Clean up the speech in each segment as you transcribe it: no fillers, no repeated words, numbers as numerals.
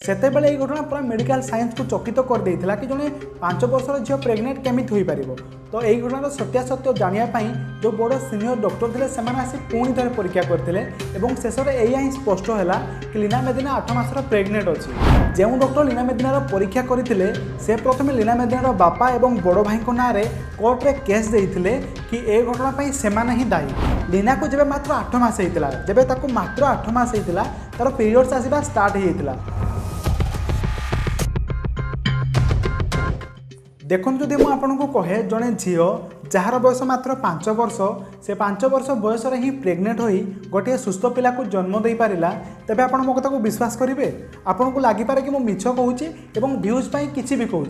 सेतेबेले ये घटना पूरा मेडिकल साइंस को चकित कर देइथिला कि जने 5 वर्षर झियो प्रेग्नेंट केमिति होई परिबो। तो यही घटनार सत्यासत्य जानापी जो बड़ सीनियर डॉक्टर थे से आसी पुणी थे परीक्षा करते और शेष में यही ही स्पष्ट है कि लीना मेदिना 8 मासर प्रेग्नेंट अच्छी। जो डॉक्टर लीना मेदिनार परीक्षा करते से प्रथम लीना मेदिनार बापा और बड़ भाई ना कोर्टे केस देते कि ए घटना से ही दायी। लीना को जब मात्र 8 मास होता जब मात्र 8 मास होता तार पीरियड्स आसवा स्टार्ट होता। देखो जदि मुझे आपको कहे जड़े झील जार बयस मात्र 5 वर्ष से 5 वर्ष बयस ही प्रेग्नेंट हो गोटे सुस्थ पिला को जन्म दे पारा तेज आप मो कथा को विश्वास करेंगे। आपन को लगिपारे कि मुझे मिछ कहूँ व्यूज किसी भी कहूँ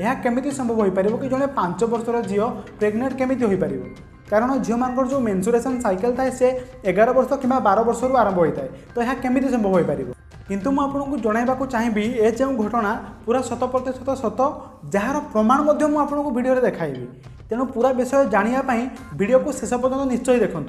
यह केमी संभव हो पार कि जड़े 5 वर्षर झील प्रेग्नेंट केमी हो पार। कारण झील मान जो मेन्सुरेशन साइकेल थाए से 11 वर्ष कि 12 वर्ष आरंभ होता है। तो यह केमी संभव हो पार किंतु मु आपको जनवाक चाहिए ए जो घटना पूरा 100% सत जार प्रमाण आपको भिडियो देखाइबी। तेणु पूरा विषय जानापी वीडियो को शेष पर्यंत निश्चय देखूँ।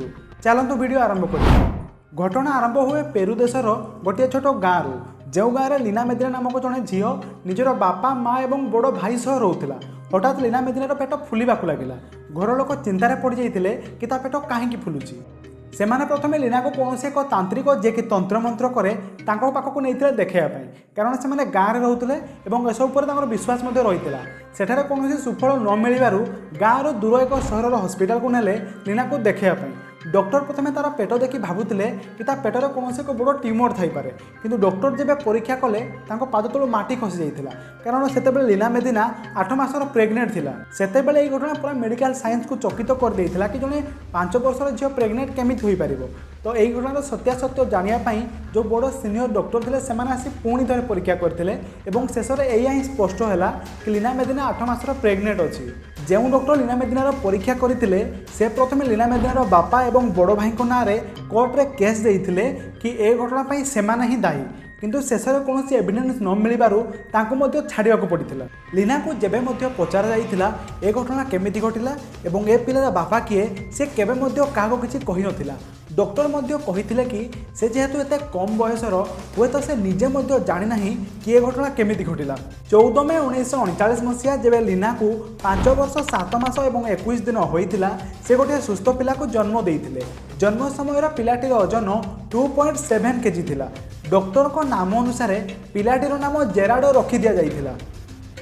चलतु वीडियो आरंभ कर। घटना आरंभ हुए पेरू देशर गोटे छोट गाँव जो गाँव में लीना मेदिना नामक जड़े झील निजर बापा माँ और बड़ भाई सह रोला। हठात लीना मेदिनार पेट फुलवाक लगिला। घर लोक चिंतार पड़ जाते कि पेट कहीं फुलुची। सेमाने प्रथमे लीना को कौन एक तांत्रिक जे कि तंत्र मंत्र करे पाखक नहीं देखापी कारण से गाँव में रोते और एसब पर विश्वास रही सेठारे कौन सुफल न मिलू गाँव दूर एक सहर हस्पिटाल को नेले लीना को देखापी। डॉक्टर प्रथमे तार पेट देखि भावुले कि पेटर कौन एक बड़ ट्यूमर थी पारे किंतु डॉक्टर जब परीक्षा कले पाद तलू माटी खसी जाता कारण से लीना मेदिना 8 मासर प्रेग्नेंट थिला। सेतेबेले ये घटना पूरा मेडिकल साइंस को चकित कर देइथिला कि जने 5 वर्षर झियो प्रेग्नेंट केमिति होई पारिबो। तो यही घटनार सत्यासत्य जानापी जो बड़ सीनियर डॉक्टर थे से आसी पुणी थे परीक्षा करते और शेष में यही ही स्पष्ट है कि लीना मेदिना 8 मासर प्रेग्नेंट अच्छी। जो डॉक्टर लीना मेदिनार परीक्षा करते से प्रथम लीना मेदिनार बापा और बड़ भाई ना कोर्टे केस देते कि ए घटना से ही दायी किंतु शेष में कौन एविडेंस न मिलू छाड़ा पड़ा। लीना को जब पचार जाइला ए घटना केमिति घटिला और ए पिलार बापा किए से केबे क्या किसी कही नथिला। डॉक्टर कही कि से जेहेतु एत कम बयसर हे तो से निजे जानी ना कि ए घटना केमिति घटिला। 14 मई 1939 मसीहा जब लीना को 5 वर्ष 7 मास और 21 दिन होता से गोटे सुस्थ पिला को जन्म देते। जन्म समय पिलाटीर ओजन 2.7 केजी थिला। डॉक्टर को नाम अनुसार पिलाटीर नाम जेराडो रखी दि जाइथिला।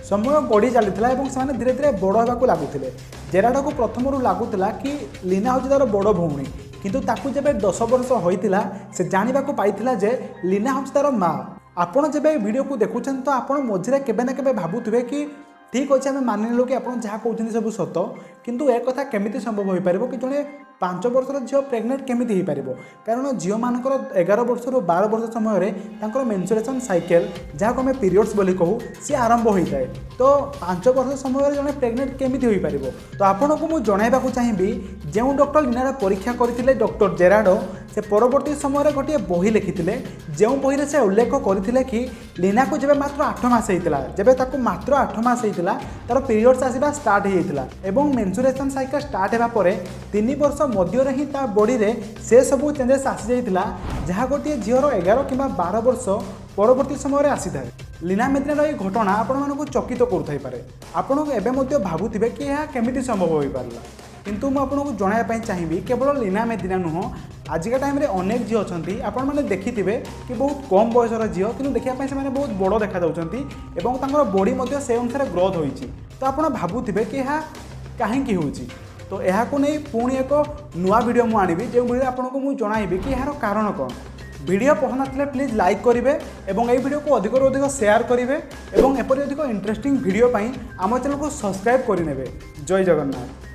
समय गढ़ी चलता और से धीरे धीरे बड़ होगा लगुले। जेराडो को प्रथम लगुला कि लीना हूँ तार बड़ भौणी किंतु ताकू जब 10 वर्ष होता से जानवाक पाइला जे लीना हूँ तार माँ। आपड़ जब वीडियो को देखुं तो आप मझे केबे ना केबे भावुवे कि ठीक अच्छे आम मानिलु कि आप जहाँ कहते सब सत किंतु एक कथा केमिति संभव हो पार कि जड़े 5 वर्षर झील प्रेग्नेंट केमिति हो पार कारण झील मानकर 11 वर्ष 12 वर्ष समय मेन्सुरेशन साइकेल जहाँ को आम पीरियड्स बोली कहूँ सी आरंभ होता है। तो 5 वर्ष समय जड़े प्रेग्नेंट केमिति हो पार। तो आपको मुझे जनवाक चाहिए जो डॉक्टर लीनार परीक्षा करते डॉक्टर जेराडो से परवर्ती समय गोटे बही लिखिते जो बही से उल्लेख करते कि लीना को जब मात्र 8 मास होता जब मात्र 8 मास होता तार पीरियड्स आसवा स्टार्ट होता और मेन्सुरेशन साइकेल स्टार्ट होगा 3 वर्ष मध्य ही बॉडी रे से सब चेंजेस आसी जाइतिला जहाँ गोटे झीर 11 कि 12 वर्ष परवर्ती समय आसी थाए। लीना मेदिनार ये घटना आपको चकित करुथाइपारे। आपण एवं भावुवे कि यह केमिति संभव हो पारा किंतु मुझे आपको जनवाई चाहिए केवल लीना मेदिना नुह आजिका टाइम रे अनेक झील अच्छा आपण मैंने देखिथे कि बहुत कम बयसर झील कि देखापी से बहुत बड़ देखा और बॉडी से अनुसार ग्रोथ होती। तो आप भावुवे कि यह कहीं हो। तो यह नहीं पुणी एक नुआ वीडियो मुझे आनबी जो वीडियो आपको मुझे जनइबी कि यार कारण कौन। वीडियो पसंद आते प्लीज लाइक करेंगे और ये वीडियो को अधिक अधिक शेयर करेंगे और एपरी अधिक इंटरेस्टिंग वीडियो आम चैनल को सब्सक्राइब करने। जय जगन्नाथ।